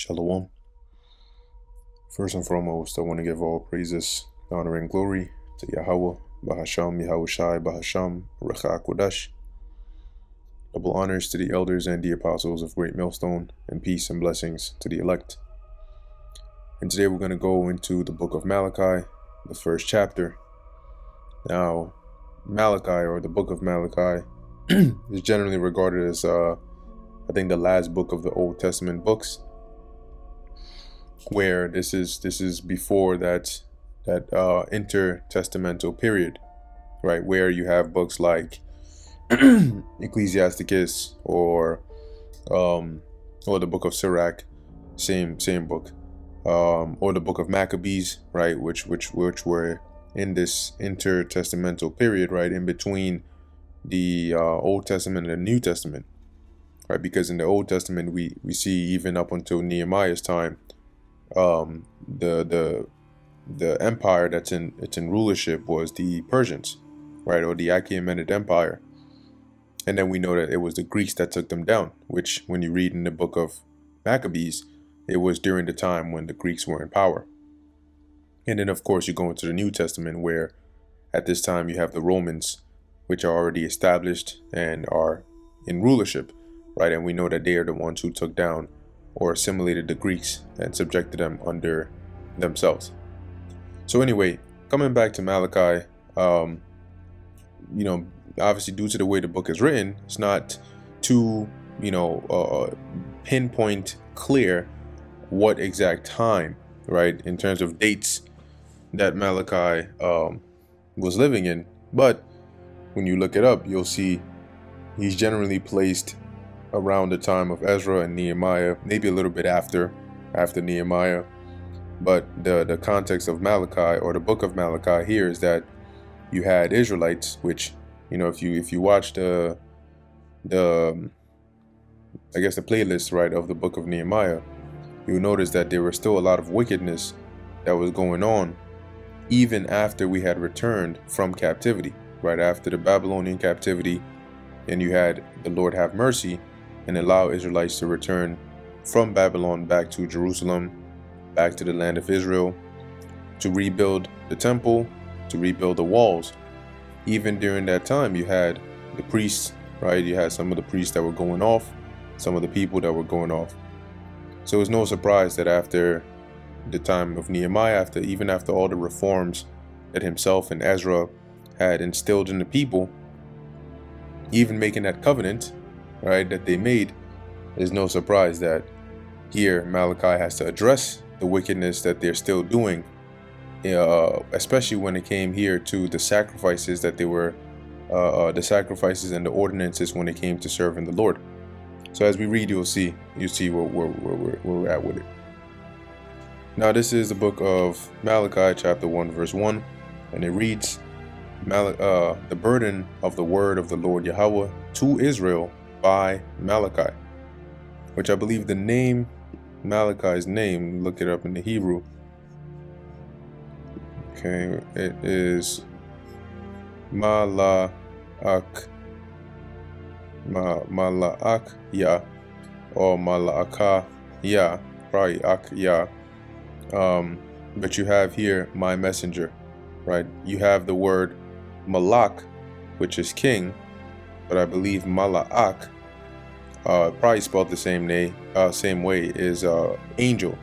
Shalom. First and foremost, I want to give all praises, honor, and glory to Yahweh, Bahasham, Yahushai, Bahasham, Recha Kodash. Double honors to the elders and the apostles of Great Millstone, and peace and blessings to the elect. And today we're going to go into the book of Malachi, the first chapter. Now, Malachi, or the book of Malachi, is generally regarded as, I think, the last book of the Old Testament books, where this is before that intertestamental period, right, where you have books like Ecclesiasticus or the book of Sirach, same book, or the book of Maccabees, right, which were in this intertestamental period, right, in between the Old Testament and the New Testament, right? Because in the Old Testament we see even up until Nehemiah's time, the empire that's in rulership was the Persians, right, or the Achaemenid Empire. And then we know that it was the Greeks that took them down, which when you read in the book of Maccabees, it was during the time when the Greeks were in power. And then of course you go into the New Testament, where at this time you have the Romans, which are already established and are in rulership, right? And we know that they are the ones who took down or assimilated the Greeks and subjected them under themselves. So anyway, coming back to Malachi, obviously due to the way the book is written, it's not too, pinpoint clear what exact time, right, in terms of dates that Malachi was living in. But when you look it up, you'll see he's generally placed around the time of Ezra and Nehemiah, maybe a little bit after Nehemiah. But the context of Malachi, or the book of Malachi here, is that you had Israelites, which, if you watch the playlist, right, of the book of Nehemiah, you'll notice that there was still a lot of wickedness that was going on even after we had returned from captivity, right after the Babylonian captivity. And you had the Lord have mercy and allow Israelites to return from Babylon back to Jerusalem, back to the land of Israel, to rebuild the temple, to rebuild the walls. Even during that time, you had the priests, right? You had some of the priests that were going off, some of the people that were going off. So it's no surprise that after the time of Nehemiah, after all the reforms that himself and Ezra had instilled in the people, even making that covenant, right, that they made, is no surprise that here Malachi has to address the wickedness that they're still doing, especially when it came here to the sacrifices that they were, the sacrifices and the ordinances when it came to serving the Lord. So as we read, you'll see where we're at with it. Now this is the book of Malachi, chapter 1, verse 1, and it reads, the burden of the word of the Lord Yahweh to Israel by Malachi, which I believe the name, Malachi's name, look it up in the Hebrew. Okay, it is Mala'ak Yah, or Mala'aka Yah, probably Ak Yah. But you have here my messenger, right? You have the word Malak, which is king, but I believe Mala'ak, probably spelled the same way, is angel,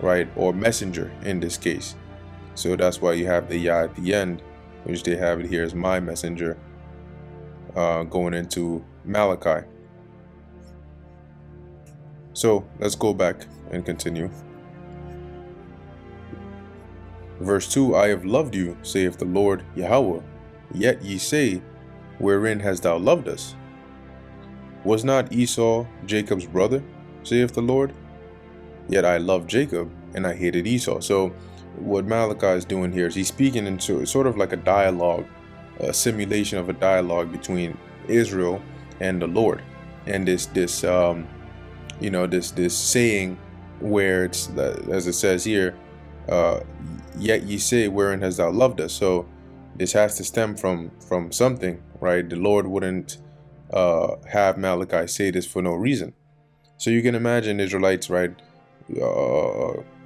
right, or messenger in this case. So that's why you have the Yah at the end, which they have it here as my messenger, going into Malachi. So let's go back and continue. Verse 2, I have loved you, saith the Lord Yahweh, yet ye say, wherein hast thou loved us? Was not Esau Jacob's brother, saith the Lord? Yet I loved Jacob, and I hated Esau. So what Malachi is doing here is he's speaking into sort of like a dialogue, a simulation of a dialogue between Israel and the Lord. And this saying where it's, as it says here, yet ye say, wherein hast thou loved us? So this has to stem from something, right? The Lord wouldn't have Malachi say this for no reason. So you can imagine Israelites, right,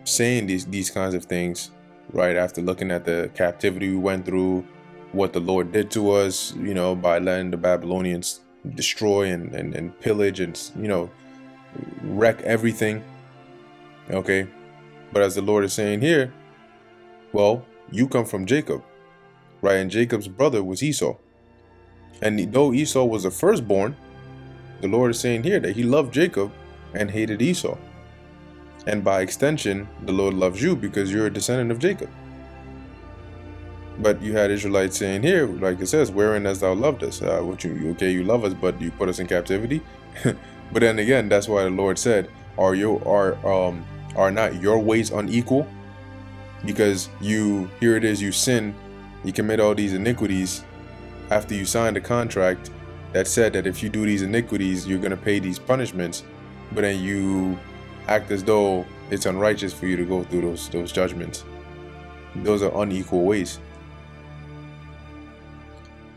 saying these kinds of things, right, after looking at the captivity we went through, what the Lord did to us, by letting the Babylonians destroy and pillage and, wreck everything. Okay. But as the Lord is saying here, well, you come from Jacob, right? And Jacob's brother was Esau. And though Esau was the firstborn, the Lord is saying here that he loved Jacob and hated Esau. And by extension, the Lord loves you because you're a descendant of Jacob. But you had Israelites saying here, like it says, wherein hast thou loved us? You love us, but you put us in captivity. But then again, that's why the Lord said, are not your ways unequal? Because here it is, you sin, you commit all these iniquities after you signed a contract that said that if you do these iniquities, you're going to pay these punishments. But then you act as though it's unrighteous for you to go through those judgments. Those are unequal ways.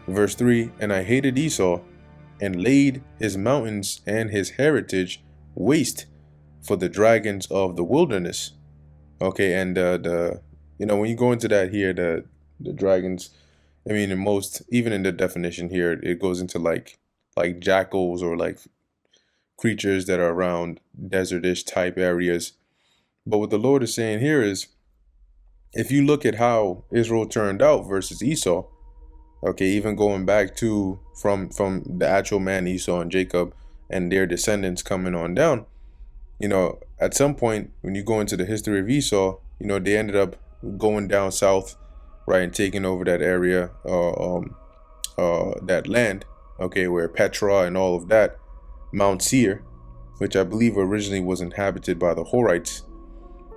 Verse 3, and I hated Esau and laid his mountains and his heritage waste for the dragons of the wilderness. Okay, and when you go into that here, the dragons, I mean, even in the definition here, it goes into like jackals or like creatures that are around desertish type areas. But what the Lord is saying here is, if you look at how Israel turned out versus Esau, okay, even going back to from the actual man Esau and Jacob and their descendants coming on down, at some point when you go into the history of Esau, they ended up going down south, right, and taking over that area, that land, okay, where Petra and all of that, Mount Seir, which I believe originally was inhabited by the Horites.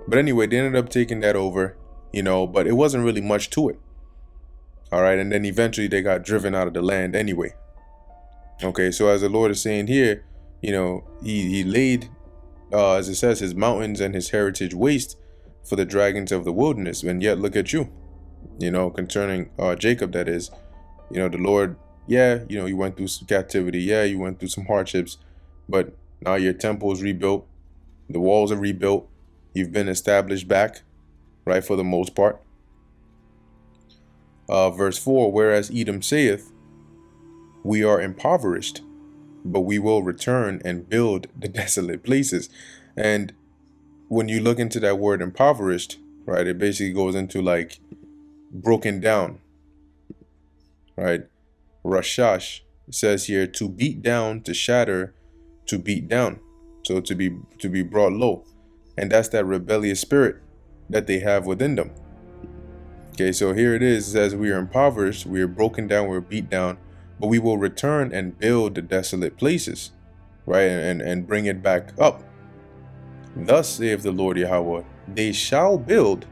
But anyway, they ended up taking that over, but it wasn't really much to it. All right, and then eventually they got driven out of the land anyway. Okay, so as the Lord is saying here, he laid, as it says, his mountains and his heritage waste for the dragons of the wilderness. And yet look at you, concerning Jacob, that is, the Lord, you went through some captivity. Yeah, you went through some hardships, but now your temple is rebuilt. The walls are rebuilt. You've been established back, right, for the most part. Verse 4, whereas Edom saith, we are impoverished, but we will return and build the desolate places. And when you look into that word impoverished, right, it basically goes into like broken down, right? Rashash says here, to beat down, to shatter, to beat down. So to be brought low. And that's that rebellious spirit that they have within them. Okay, so here it is, it says we are impoverished, we are broken down, we're beat down, but we will return and build the desolate places, right, and bring it back up. Thus saith the Lord Yahweh, they shall build,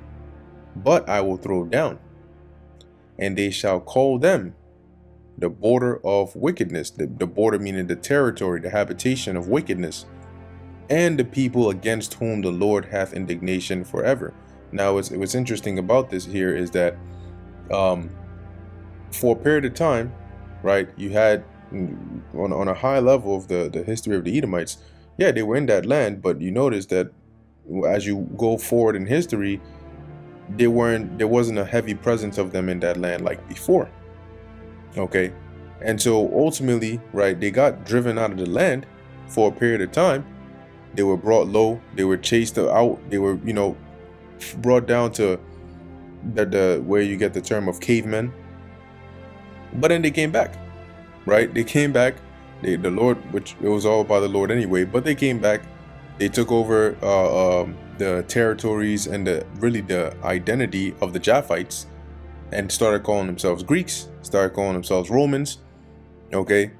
but I will throw down, and they shall call them the border of wickedness, the border meaning the territory, the habitation of wickedness, and the people against whom the Lord hath indignation forever. Now, what's interesting about this here is that for a period of time, right, you had on a high level of the history of the Edomites, yeah, they were in that land, but you notice that as you go forward in history, there wasn't a heavy presence of them in that land like before. Okay, and so ultimately, right, they got driven out of the land for a period of time. They were brought low, they were chased out, they were, brought down to the where you get the term of cavemen. But then they came back, right? They came back. The Lord, which it was all by the Lord anyway, but they came back. They took over the territories and the identity of the Japhites, and started calling themselves Greeks, started calling themselves Romans. Okay,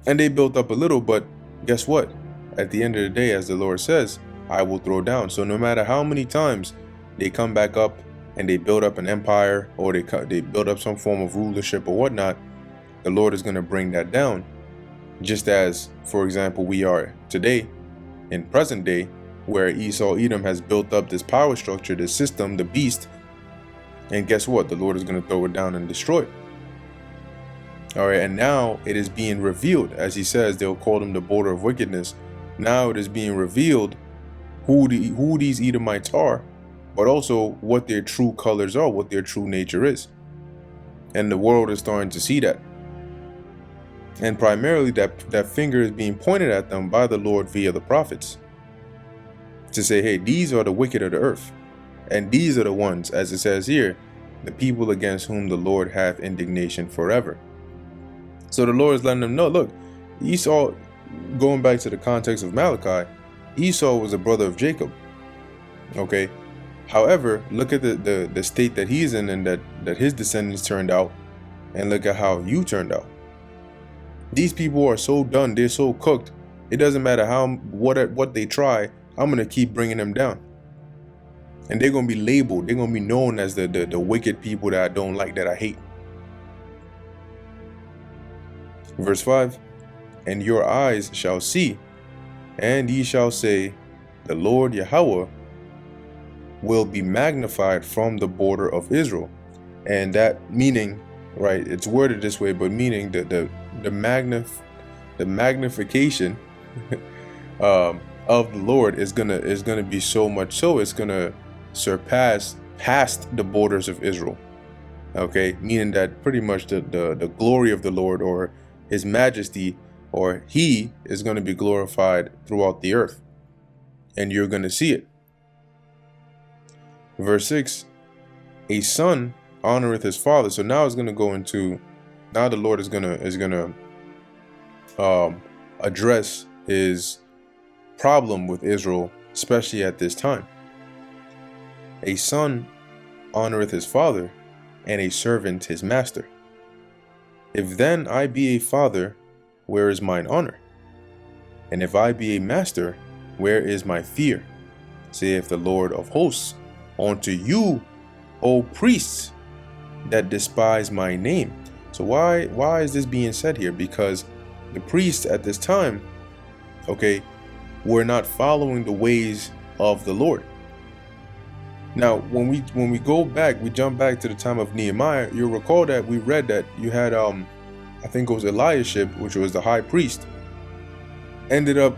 and they built up a little, but guess what? At the end of the day, as the Lord says, I will throw down. So no matter how many times they come back up and they build up an empire, or they build up some form of rulership or whatnot, the Lord is going to bring that down. Just as, for example, we are today in present day, where Esau, Edom has built up this power structure, this system, the beast. And guess what? The Lord is going to throw it down and destroy it. All right. And now it is being revealed, as he says, they'll call them the border of wickedness. Now it is being revealed who these Edomites are, but also what their true colors are, what their true nature is. And the world is starting to see that. And primarily that finger is being pointed at them by the Lord via the prophets to say, hey, these are the wicked of the earth. And these are the ones, as it says here, the people against whom the Lord hath indignation forever. So the Lord is letting them know, look, Esau, going back to the context of Malachi, Esau was a brother of Jacob. Okay. However, look at the state that he's in and that his descendants turned out, and look at how you turned out. These people are so done, they're so cooked. It doesn't matter what they try, I'm gonna keep bringing them down. And they're gonna be labeled, they're gonna be known as the wicked people that I don't like, that I hate. Verse 5, and your eyes shall see, and ye shall say, the Lord Yahweh will be magnified from the border of Israel. And that meaning, right, it's worded this way, but meaning the magnification of the Lord is gonna be so much so it's gonna surpass past the borders of Israel. Okay, meaning that pretty much the glory of the Lord, or his majesty, or he is going to be glorified throughout the earth, and you're going to see it. Verse 6, a son honoreth his father. So now it's going to go into, now the Lord is going to address his problem with Israel, especially at this time. A son honoreth his father, and a servant his master. If then I be a father, where is mine honor? And if I be a master, where is my fear? Saith the Lord of hosts, unto you, O priests, that despise my name. So why is this being said here? Because the priests at this time, okay, were not following the ways of the Lord. Now, when we go back, we jump back to the time of Nehemiah, you'll recall that we read that you had, I think it was Eliashib, which was the high priest, ended up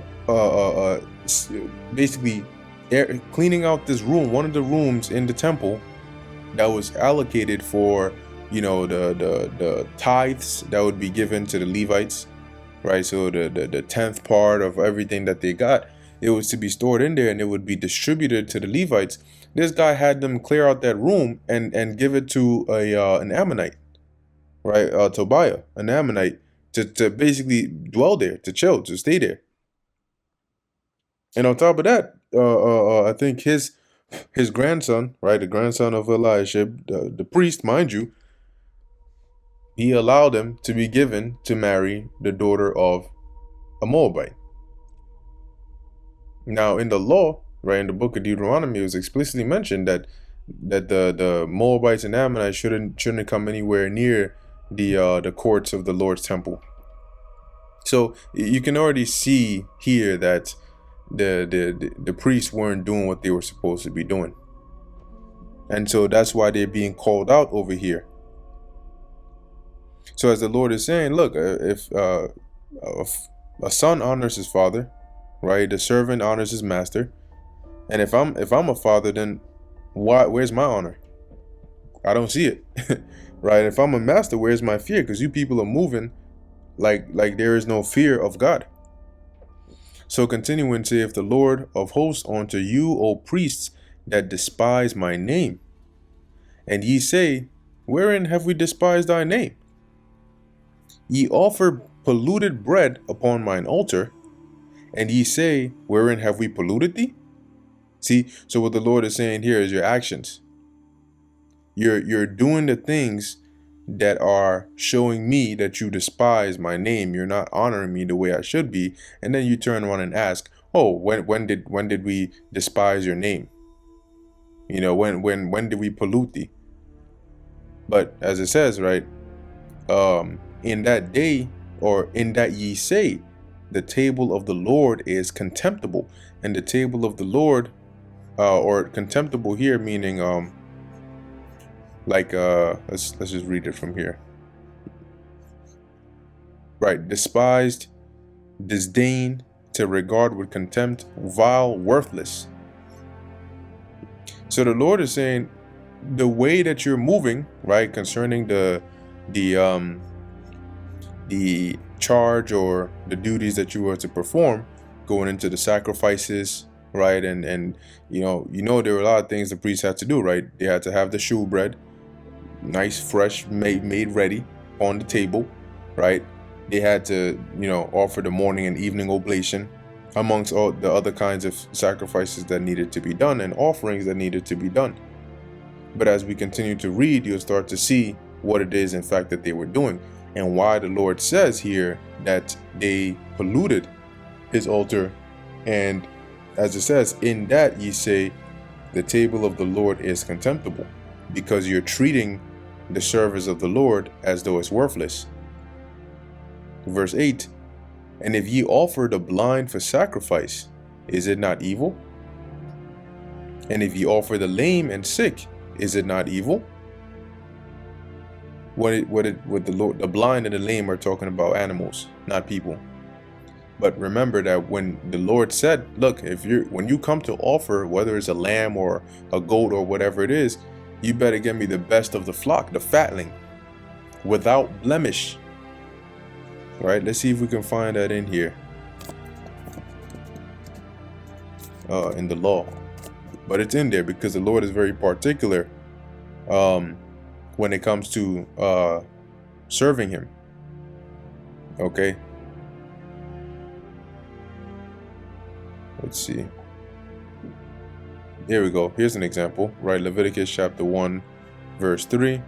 basically cleaning out this room, one of the rooms in the temple that was allocated for, you know, the tithes that would be given to the Levites, right? So the 10th part of everything that they got, it was to be stored in there and it would be distributed to the Levites. This guy had them clear out that room and give it to an Ammonite, right? Tobiah, an Ammonite, to basically dwell there, to chill, to stay there. And on top of that, I think his grandson, right, the grandson of Eliashib, the priest, mind you, he allowed him to be given to marry the daughter of a Moabite. Now, in the law, right, in the book of Deuteronomy, it was explicitly mentioned that the Moabites and Ammonites shouldn't come anywhere near the courts of the Lord's temple. So you can already see here that the priests weren't doing what they were supposed to be doing, and so that's why they're being called out over here. So as the Lord is saying, look, if a son honors his father, right, the servant honors his master, and if I'm a father, then where's my honor? I don't see it. Right? If I'm a master, where's my fear? Because you people are moving like there is no fear of God. So continuing, saith the Lord of hosts, unto you, O priests, that despise my name. And ye say, wherein have we despised thy name? Ye offer polluted bread upon mine altar, and ye say, wherein have we polluted thee? See, so what the Lord is saying here is your actions. You're doing the things that are showing me that you despise my name. You're not honoring me the way I should be. And then you turn around and ask, oh, when did we despise your name? You know, when did we pollute thee? But as it says, right, in that day, or in that ye say, the table of the Lord is contemptible. And the table of the Lord, or contemptible here, meaning let's just read it from here. Right, despised, disdain, to regard with contempt, vile, worthless. So the Lord is saying the way that you're moving, right, concerning the the charge or the duties that you are to perform, going into the sacrifices, right, and there were a lot of things the priests had to do, right? They had to have the shewbread, nice, fresh, made ready on the table, right? They had to, offer the morning and evening oblation, amongst all the other kinds of sacrifices that needed to be done and offerings that needed to be done. But as we continue to read, you'll start to see what it is, in fact, that they were doing, and why the Lord says here that they polluted his altar. And as it says, in that ye say, the table of the Lord is contemptible, because you're treating the service of the Lord as though it's worthless. Verse 8, and if ye offer the blind for sacrifice, is it not evil? And if ye offer the lame and sick, is it not evil? The blind and the lame are talking about animals, not people. But remember that when the Lord said, look, when you come to offer, whether it's a lamb or a goat or whatever it is, you better give me the best of the flock, the fatling, without blemish. Right? Let's see if we can find that in here, in the law. But it's in there because the Lord is very particular when it comes to serving him. Okay. Let's see. Here we go. Here's an example, right? Leviticus chapter 1, verse 3,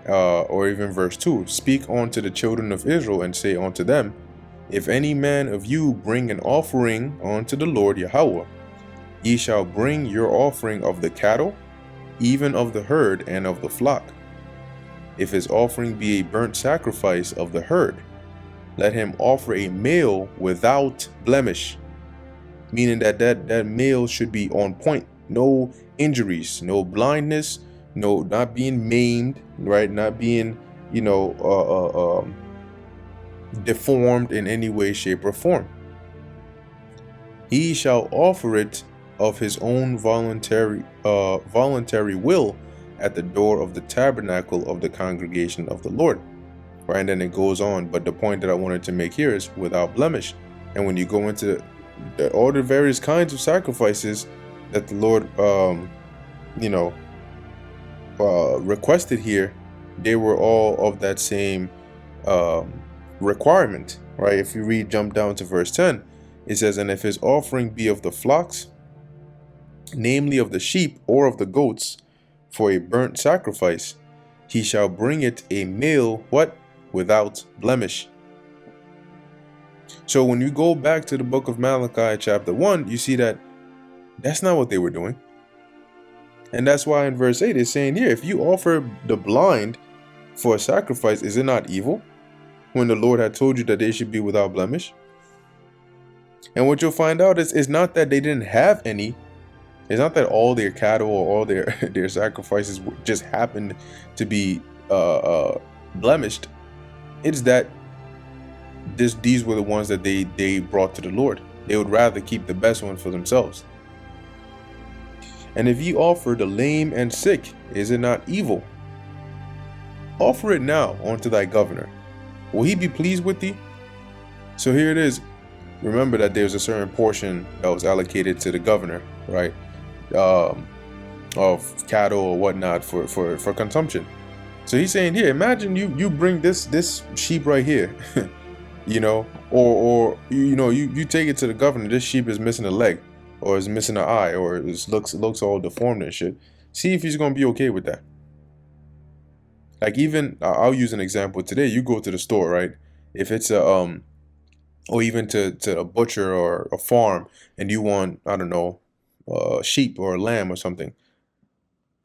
or even verse 2. Speak unto the children of Israel and say unto them, if any man of you bring an offering unto the Lord Yahweh, ye shall bring your offering of the cattle, even of the herd and of the flock. If his offering be a burnt sacrifice of the herd, let him offer a male without blemish, meaning that male should be on point, no injuries, no blindness, no, not being maimed, right, not being deformed in any way, shape, or form. He shall offer it of his own voluntary will at the door of the tabernacle of the congregation of the Lord. Right, and then it goes on, but the point that I wanted to make here is without blemish. And when you go into all the various kinds of sacrifices that the Lord requested here, they were all of that same requirement, right? If you jump down to verse 10, it says, and if his offering be of the flocks, namely of the sheep or of the goats, for a burnt sacrifice, he shall bring it a male, what? Without blemish. So when you go back to the book of Malachi chapter 1, you see that that's not what they were doing. And that's why in verse 8 it's saying here, if you offer the blind for a sacrifice, is it not evil? When the Lord had told you that they should be without blemish. And what you'll find out is, it's not that they didn't have any. It's not that all their cattle or all their sacrifices just happened to be blemished. It's that these were the ones that they brought to the Lord. They would rather keep the best one for themselves. And if ye offer the lame and sick, is it not evil? Offer it now unto thy governor. Will he be pleased with thee? So here it is. Remember that there's a certain portion that was allocated to the governor, right? Of cattle or whatnot for consumption. So he's saying here, imagine you bring this sheep right here, or you take it to the governor. This sheep is missing a leg, or is missing an eye, or it looks all deformed and shit. See if he's gonna be okay with that. Like, even I'll use an example today. You go to the store, right? If it's or even to a butcher or a farm, and you want, I don't know, sheep or a lamb or something,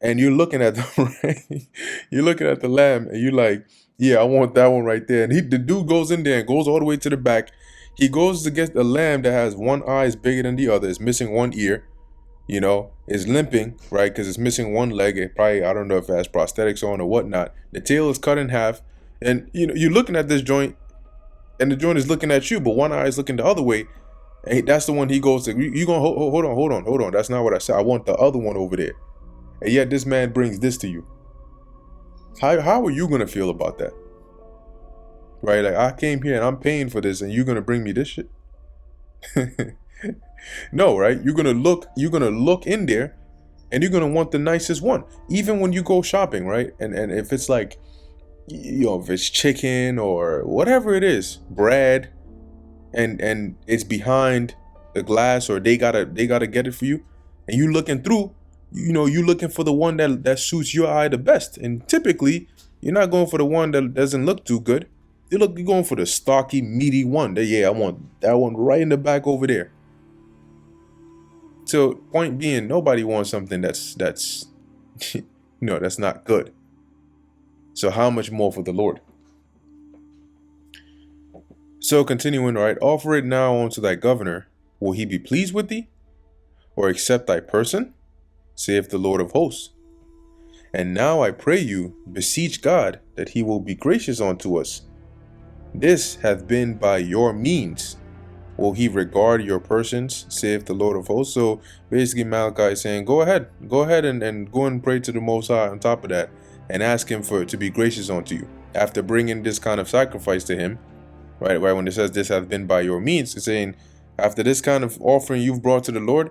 and you're looking at them, right? You're looking at the lamb, and you're like, yeah, I want that one right there. And the dude goes in there and goes all the way to the back. He goes to get the lamb that has one eye is bigger than the other, is missing one ear, is limping, right? Because it's missing one leg. It probably, I don't know if it has prosthetics on or whatnot. The tail is cut in half, and you're looking at this joint, and the joint is looking at you, but one eye is looking the other way. And that's the one he goes to. You gonna hold on. That's not what I said. I want the other one over there. and yet this man brings this to you. How are you gonna feel about that? Right? Like, I came here and I'm paying for this, and you're gonna bring me this shit? No, right? You're gonna look in there, and you're gonna want the nicest one. Even when you go shopping, right? And if it's like, if it's chicken or whatever it is, bread, and it's behind the glass, or they gotta get it for you, and you looking through, you looking for the one that suits your eye the best. And typically you're not going for the one that doesn't look too good. You're going for the stocky, meaty one. I want that one right in the back over there. So point being, nobody wants something that's that's not good. So how much more for the Lord? So continuing, right, offer it now unto thy governor. Will he be pleased with thee, or accept thy person? Saith the Lord of hosts. And now I pray you, beseech God that he will be gracious unto us. This hath been by your means. Will he regard your persons, saith the Lord of hosts? So basically Malachi is saying, go ahead and go and pray to the Most High on top of that, and ask him to be gracious unto you. After bringing this kind of sacrifice to him, right, when it says this hath been by your means, it's saying after this kind of offering you've brought to the Lord,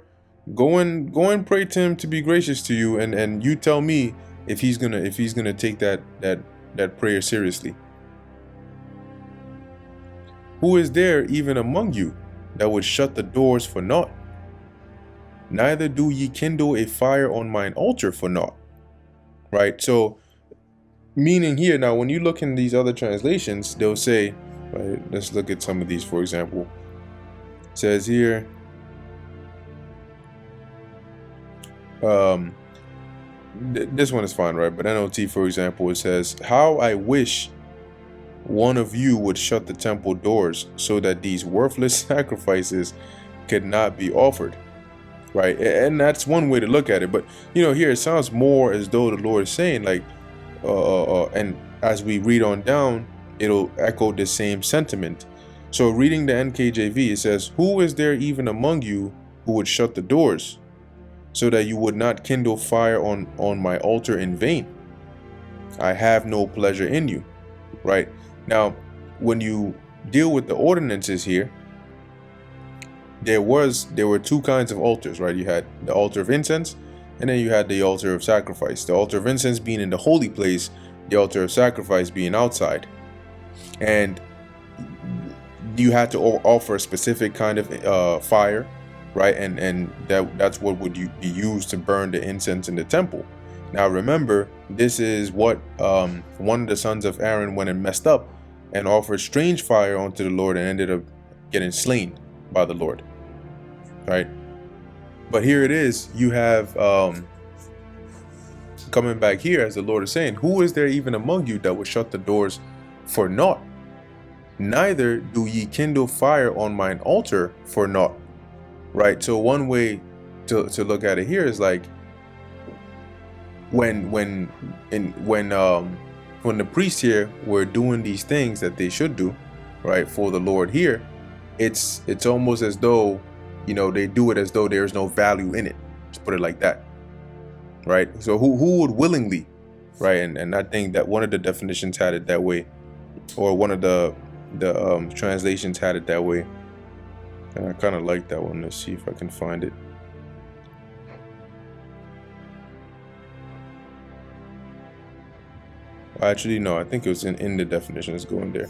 go and pray to him to be gracious to you, and you tell me if he's gonna take that prayer seriously. Who is there even among you that would shut the doors for naught? Neither do ye kindle a fire on mine altar for naught. Right? So, meaning here, now when you look in these other translations, they'll say, right, let's look at some of these, for example. It says here, this one is fine, right? But NLT, for example, it says, how I wish one of you would shut the temple doors so that these worthless sacrifices could not be offered, right? And that's one way to look at it. But here it sounds more as though the Lord is saying, like, and as we read on down, it'll echo the same sentiment. So reading the NKJV, it says, who is there even among you who would shut the doors so that you would not kindle fire on my altar in vain? I have no pleasure in you. Right? Now, when you deal with the ordinances here, there were two kinds of altars, right? You had the altar of incense, and then you had the altar of sacrifice. The altar of incense being in the holy place, the altar of sacrifice being outside. And you had to offer a specific kind of fire, right? And that's what would be used to burn the incense in the temple. Now remember, this is what one of the sons of Aaron went and messed up and offered strange fire unto the Lord and ended up getting slain by the Lord. Right? But here it is, you have coming back here, as the Lord is saying, who is there even among you that would shut the doors for naught? Neither do ye kindle fire on mine altar for naught. Right? So one way to look at it here is like, when the priests here were doing these things that they should do, right, for the Lord here, it's almost as though, they do it as though there's no value in it. Just put it like that, right? So who would willingly, right? And I think that one of the definitions had it that way, or one of the translations had it that way, and I kind of like that one. Let's see if I can find it. Actually, no, I think it was in the definition. Let's go in there.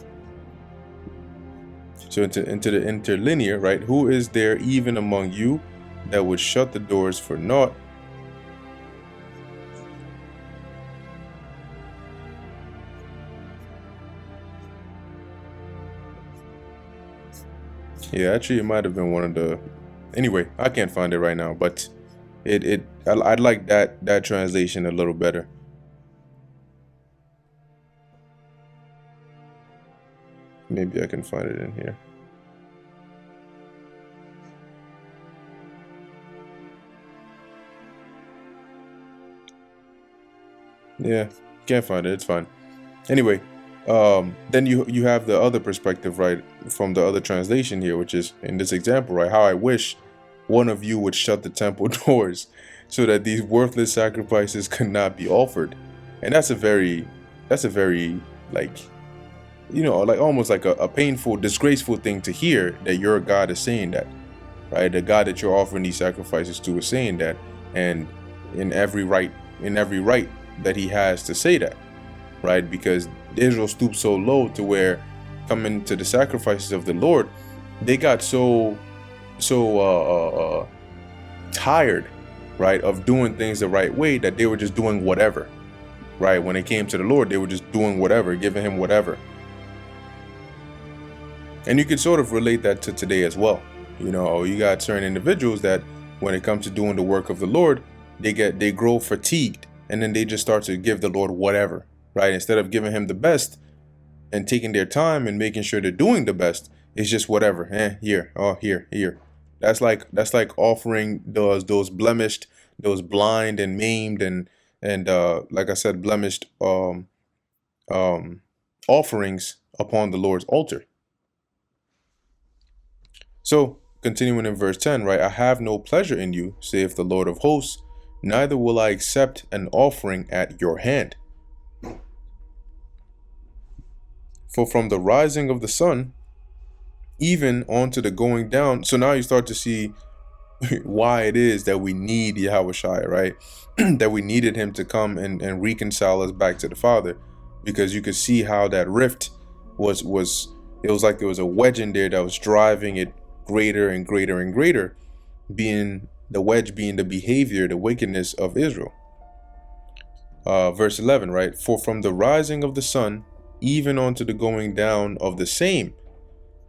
So into the interlinear, right? Who is there even among you that would shut the doors for naught? Yeah, actually, it might have been one of the. Anyway, I can't find it right now, but I'd like that translation a little better. Maybe I can find it in here. Yeah, can't find it. It's fine. Anyway, then you have the other perspective, right, from the other translation here, which is in this example, right? How I wish one of you would shut the temple doors so that these worthless sacrifices could not be offered. And that's a very like, like almost like a painful, disgraceful thing to hear, that your God is saying that, right? The God that you're offering these sacrifices to is saying that, and in every right that he has to say that, right? Because Israel stooped so low to where, coming to the sacrifices of the Lord, they got so tired, right, of doing things the right way, that they were just doing whatever, right? When it came to the Lord, they were just doing whatever, giving him whatever. And you can sort of relate that to today as well. You got certain individuals that when it comes to doing the work of the Lord, they grow fatigued, and then they just start to give the Lord whatever, right? Instead of giving him the best and taking their time and making sure they're doing the best, it's just whatever. Here. That's like offering those blemished, those blind and maimed and like I said, blemished offerings upon the Lord's altar. So, continuing in verse 10, right? I have no pleasure in you, saith the Lord of hosts, neither will I accept an offering at your hand. For from the rising of the sun, even onto the going down. So now you start to see why it is that we need Yahushua, right? That we needed him to come and reconcile us back to the Father, because you could see how that rift was it was like there was a wedge in there that was driving it greater and greater and greater, being the wedge being the behavior, the wickedness of Israel. Verse 11, right? For from the rising of the sun, even unto the going down of the same,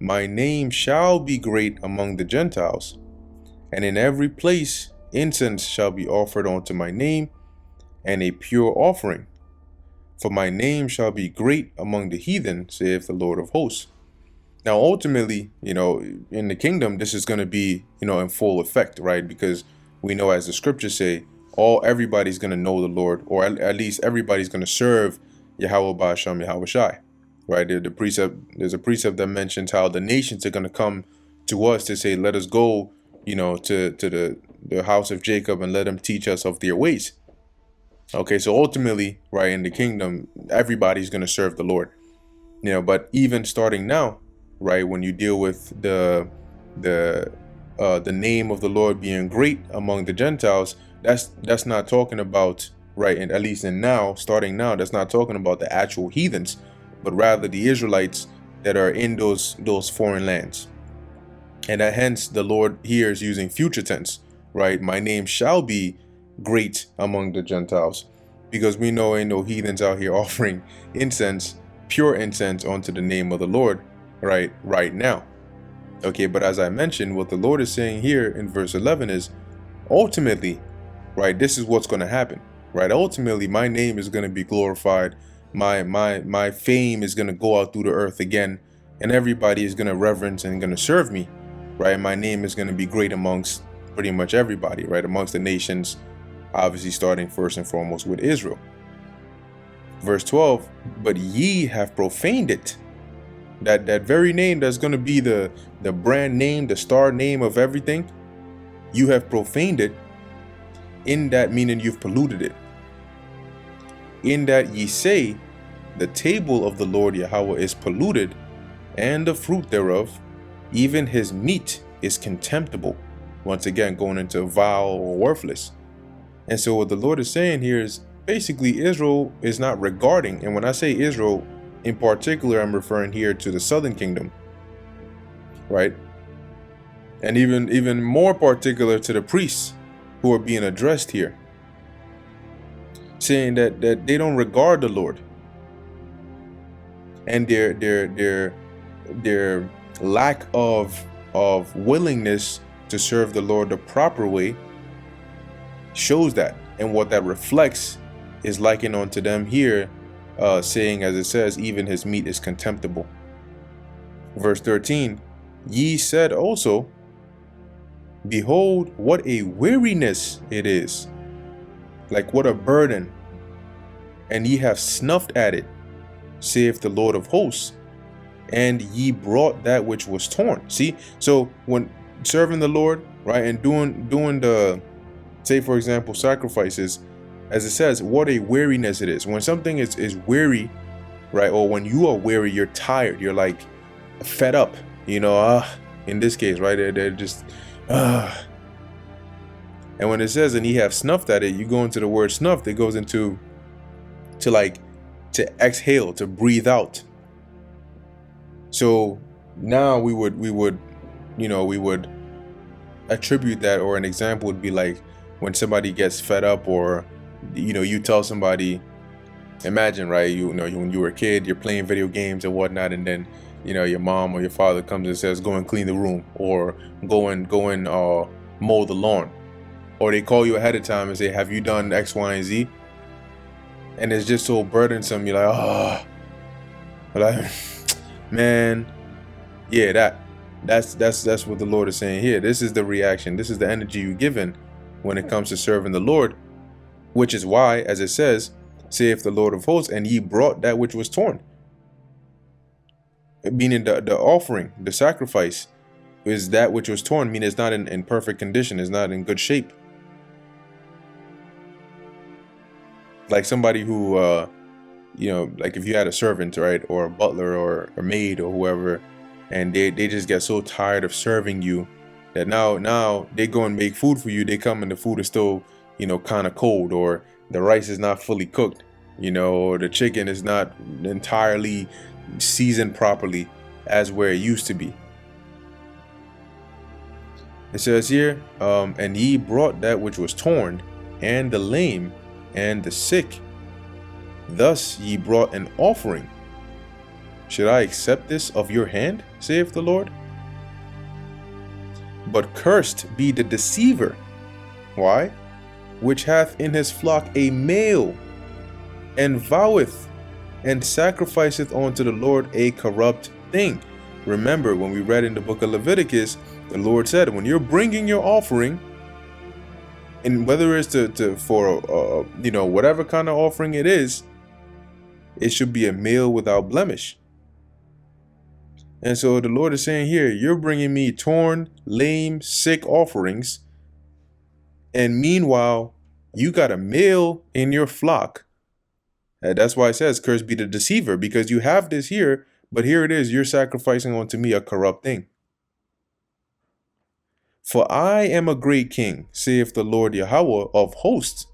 my name shall be great among the Gentiles, and in every place incense shall be offered unto my name, and a pure offering. For my name shall be great among the heathen, saith the Lord of hosts. Now, ultimately, in the kingdom, this is going to be, in full effect, right? Because we know, as the scriptures say, everybody's going to know the Lord, or at least everybody's going to serve Yahweh Ba'asham Yahushai, right? There's a precept that mentions how the nations are going to come to us to say, let us go, to the house of Jacob and let them teach us of their ways. Okay, so ultimately, right, in the kingdom, everybody's going to serve the Lord, but even starting now, right, when you deal with the name of the Lord being great among the Gentiles, that's not talking about, right, and at least starting now, that's not talking about the actual heathens, but rather the Israelites that are in those foreign lands. And that hence the Lord here is using future tense, right? My name shall be great among the Gentiles, because we know ain't no heathens out here offering incense, pure incense, unto the name of the Lord, right now. Okay, but as I mentioned, what the Lord is saying here in verse 11 is, ultimately, right, this is what's going to happen, right? Ultimately, my name is going to be glorified. My fame is going to go out through the earth again, and everybody is going to reverence and going to serve me, right? My name is going to be great amongst pretty much everybody, right? Amongst the nations, obviously starting first and foremost with Israel. Verse 12, but ye have profaned it. That very name that's going to be the brand name, the star name of everything, you have profaned it, in that meaning you've polluted it. In that ye say, the table of the Lord Yahweh is polluted, and the fruit thereof, even his meat, is contemptible. Once again, going into vile or worthless. And so what the Lord is saying here is basically Israel is not regarding, and when I say Israel in particular, I'm referring here to the southern kingdom, right? And even more particular to the priests who are being addressed here, saying that they don't regard the Lord, and their lack of willingness to serve the Lord the proper way shows that, and what that reflects is likened unto them here, saying, as it says, even his meat is contemptible. Verse 13, ye said also, behold, what a weariness it is, like what a burden, and ye have snuffed at it, saith the Lord of hosts, and ye brought that which was torn. See, so when serving the Lord, right? And doing the, say for example, sacrifices, as it says, what a weariness it is. When something is weary, right? Or when you are weary, you're tired, you're like fed up, in this case, right? They're just, and when it says, and he have snuffed at it, you go into the word snuffed, it goes into to exhale, to breathe out. So now we would attribute that, or an example would be like when somebody gets fed up, or you tell somebody, imagine, right, when you were a kid, you're playing video games and whatnot, and then your mom or your father comes and says, go and clean the room, or go and mow the lawn, or they call you ahead of time and say, have you done X, Y, and Z? And it's just so burdensome. You're like, like, man, yeah, that's what the Lord is saying here. This is the reaction. This is the energy you're given when it comes to serving the Lord, which is why, as it says, saith the Lord of hosts, and ye brought that which was torn. Meaning the offering, the sacrifice, is that which was torn. Meaning it's not in perfect condition. It's not in good shape. Like somebody who, like if you had a servant, right, or a butler or a maid or whoever, and they just get so tired of serving you that now they go and make food for you. They come and the food is still, kind of cold, or the rice is not fully cooked, or the chicken is not entirely seasoned properly as where it used to be. It says here, and ye brought that which was torn, and the lame, and the sick. Thus ye brought an offering. Should I accept this of your hand, saith the Lord? But cursed be the deceiver. Why? Which hath in his flock a male, and voweth, and sacrificeth unto the Lord a corrupt thing. Remember, when we read in the book of Leviticus, the Lord said, when you're bringing your offering, and whether it's for whatever kind of offering it is, it should be a male without blemish. And so the Lord is saying here, you're bringing me torn, lame, sick offerings, and meanwhile you got a male in your flock. And that's why it says, cursed be the deceiver, because you have this here, but here it is, you're sacrificing unto me a corrupt thing. For I am a great king, saith the Lord Yahweh of hosts,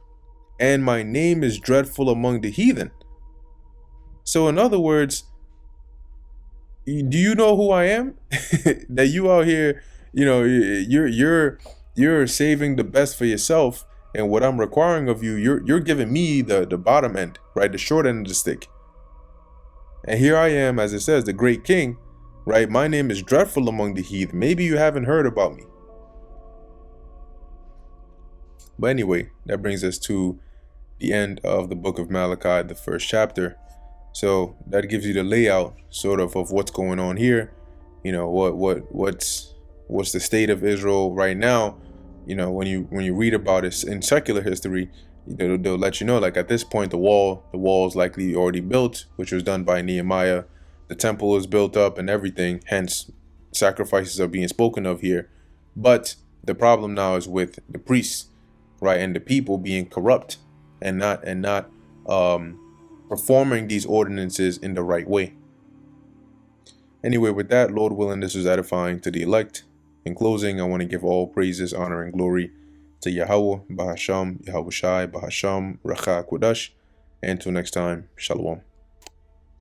and my name is dreadful among the heathen. So in other words, do you know who I am? That you out here, you're saving the best for yourself, and what I'm requiring of you, you're giving me the bottom end, right, the short end of the stick. And here I am, as it says, the great king, right? My name is dreadful among the heathen. Maybe you haven't heard about me. But anyway, that brings us to the end of the book of Malachi, the first chapter. So that gives you the layout sort of what's going on here. What's the state of Israel right now. When you read about it in secular history, they'll let you know, like at this point the wall is likely already built, which was done by Nehemiah. The temple is built up and everything, hence sacrifices are being spoken of here. But the problem now is with the priests, right, and the people being corrupt and not performing these ordinances in the right way. Anyway, with that, Lord willing, this is edifying to the elect. In closing, I want to give all praises, honor, and glory to Yahweh, Bahasham, Yahweh Shai, Bahasham, Racha Kodash. And until next time, Shalom.